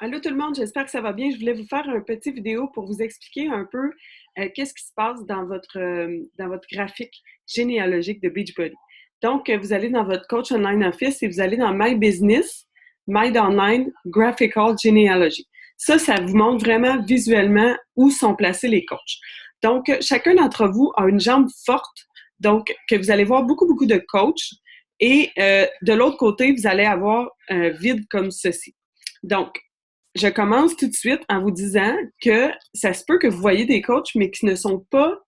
Allô tout le monde, j'espère que ça va bien. Je voulais vous faire un petit vidéo pour vous expliquer un peu qu'est-ce qui se passe dans votre graphique généalogique de Beachbody. Donc, vous allez dans votre Coach Online Office et vous allez dans My Business, My Online Graphical Genealogy. Ça vous montre vraiment visuellement où sont placés les coachs. Donc, chacun d'entre vous a une jambe forte, donc que vous allez voir beaucoup de coachs. Et de l'autre côté, vous allez avoir un vide comme ceci. Donc, je commence tout de suite en vous disant que ça se peut que vous voyez des coachs, mais qui ne sont pas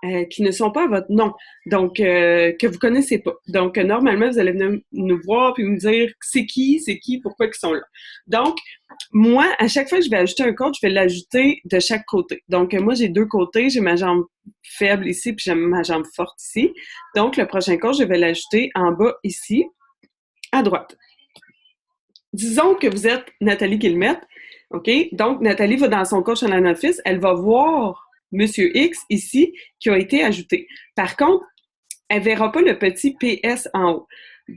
à votre nom, donc que vous connaissez pas. Donc normalement, vous allez venir nous voir puis me dire c'est qui, pourquoi ils sont là. Donc moi, à chaque fois que je vais ajouter un coach, je vais l'ajouter de chaque côté. Donc moi, j'ai deux côtés, j'ai ma jambe faible ici puis j'ai ma jambe forte ici. Donc le prochain coach, je vais l'ajouter en bas ici, à droite. Disons que vous êtes Nathalie Guillemette, OK? Donc, Nathalie va dans son coach online office, elle va voir Monsieur X ici qui a été ajouté. Par contre, elle ne verra pas le petit PS en haut.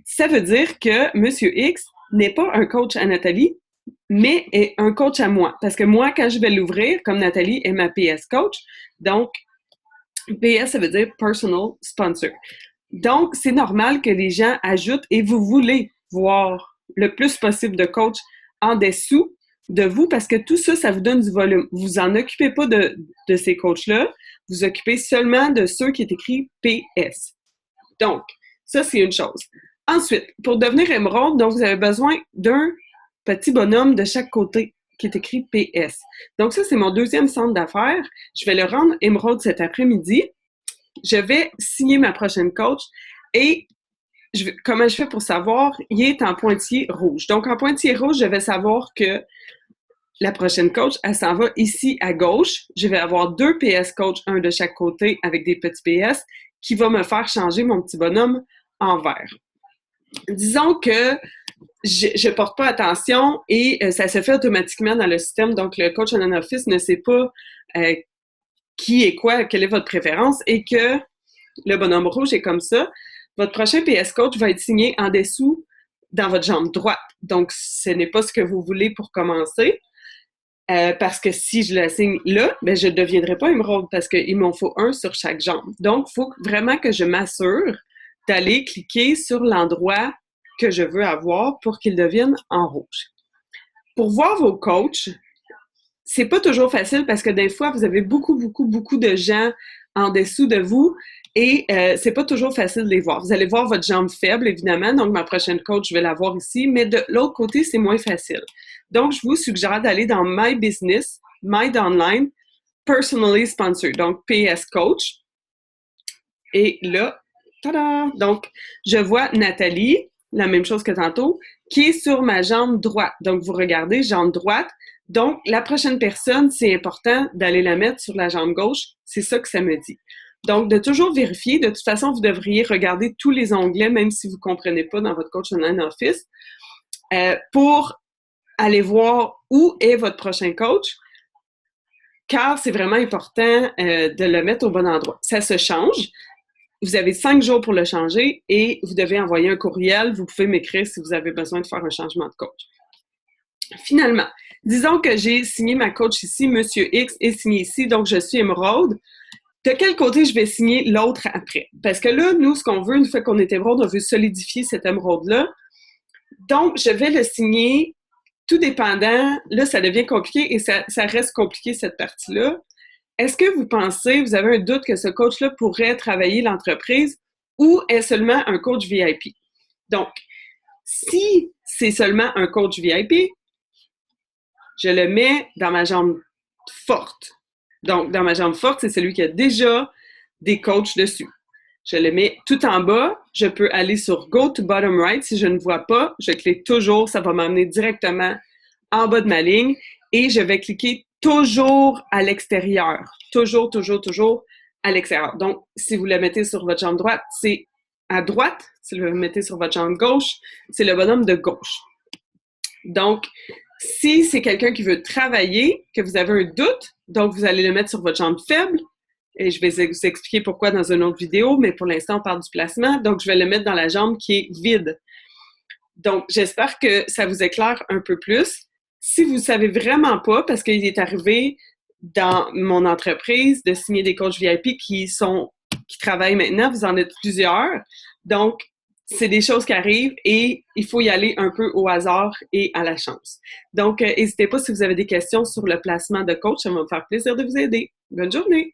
Ça veut dire que Monsieur X n'est pas un coach à Nathalie, mais est un coach à moi. Parce que moi, quand je vais l'ouvrir, comme Nathalie est ma PS coach, donc PS, ça veut dire Personal Sponsor. Donc, c'est normal que les gens ajoutent et vous voulez voir le plus possible de coachs en dessous de vous parce que tout ça, ça vous donne du volume. Vous en occupez pas de ces coachs-là, vous occupez seulement de ceux qui est écrit PS. Donc, ça, c'est une chose. Ensuite, pour devenir émeraude, donc vous avez besoin d'un petit bonhomme de chaque côté qui est écrit PS. Donc, ça, c'est mon deuxième centre d'affaires. Je vais le rendre émeraude cet après-midi. Je vais signer ma prochaine coach et comment je fais pour savoir? Il est en pointillé rouge. Donc, en pointillé rouge, je vais savoir que la prochaine coach, elle s'en va ici à gauche. Je vais avoir deux PS coach, un de chaque côté avec des petits PS, qui va me faire changer mon petit bonhomme en vert. Disons que je porte pas attention et ça se fait automatiquement dans le système. Donc, le coach en office ne sait pas qui est quoi, quelle est votre préférence et que le bonhomme rouge est comme ça. Votre prochain PS coach va être signé en dessous dans votre jambe droite. Donc, ce n'est pas ce que vous voulez pour commencer. Parce que si je le signe là, ben je ne deviendrai pas émeraude parce qu'il m'en faut un sur chaque jambe. Donc, il faut vraiment que je m'assure d'aller cliquer sur l'endroit que je veux avoir pour qu'il devienne en rouge. Pour voir vos coachs, c'est pas toujours facile parce que des fois, vous avez beaucoup de gens en dessous de vous et c'est pas toujours facile de les voir. Vous allez voir votre jambe faible, évidemment, donc ma prochaine coach, je vais la voir ici, mais de l'autre côté, c'est moins facile. Donc, je vous suggère d'aller dans My Business, My Online, Personally Sponsored, donc PS Coach. Et là, tada! Donc, je vois Nathalie, la même chose que tantôt, qui est sur ma jambe droite. Donc, vous regardez, jambe droite. Donc, la prochaine personne, c'est important d'aller la mettre sur la jambe gauche. C'est ça que ça me dit. Donc, de toujours vérifier. De toute façon, vous devriez regarder tous les onglets, même si vous ne comprenez pas dans votre Coach Online Office, pour aller voir où est votre prochain coach, car c'est vraiment important de le mettre au bon endroit. Ça se change. Vous avez 5 jours pour le changer et vous devez envoyer un courriel. Vous pouvez m'écrire si vous avez besoin de faire un changement de coach. Finalement, disons que j'ai signé ma coach ici, Monsieur X est signé ici, donc je suis émeraude. De quel côté je vais signer l'autre après? Parce que là, nous, ce qu'on veut, une fois qu'on est émeraude, on veut solidifier cette émeraude-là. Donc, je vais le signer tout dépendant. Là, ça devient compliqué et ça reste compliqué, cette partie-là. Est-ce que vous pensez, vous avez un doute que ce coach-là pourrait travailler l'entreprise ou est seulement un coach VIP? Donc, si c'est seulement un coach VIP, je le mets dans ma jambe forte. Donc, dans ma jambe forte, c'est celui qui a déjà des coachs dessus. Je le mets tout en bas. Je peux aller sur Go to Bottom Right. Si je ne vois pas, je clique toujours. Ça va m'amener directement en bas de ma ligne et je vais cliquer toujours à l'extérieur. Toujours à l'extérieur. Donc, si vous le mettez sur votre jambe droite, c'est à droite. Si vous le mettez sur votre jambe gauche, c'est le bonhomme de gauche. Donc, si c'est quelqu'un qui veut travailler, que vous avez un doute, donc vous allez le mettre sur votre jambe faible, et je vais vous expliquer pourquoi dans une autre vidéo, mais pour l'instant, on parle du placement, donc je vais le mettre dans la jambe qui est vide. Donc, j'espère que ça vous éclaire un peu plus. Si vous ne savez vraiment pas, parce qu'il est arrivé dans mon entreprise de signer des coachs VIP qui travaillent maintenant, vous en êtes plusieurs. Donc, c'est des choses qui arrivent et il faut y aller un peu au hasard et à la chance. Donc, n'hésitez pas si vous avez des questions sur le placement de coach, ça va me faire plaisir de vous aider. Bonne journée!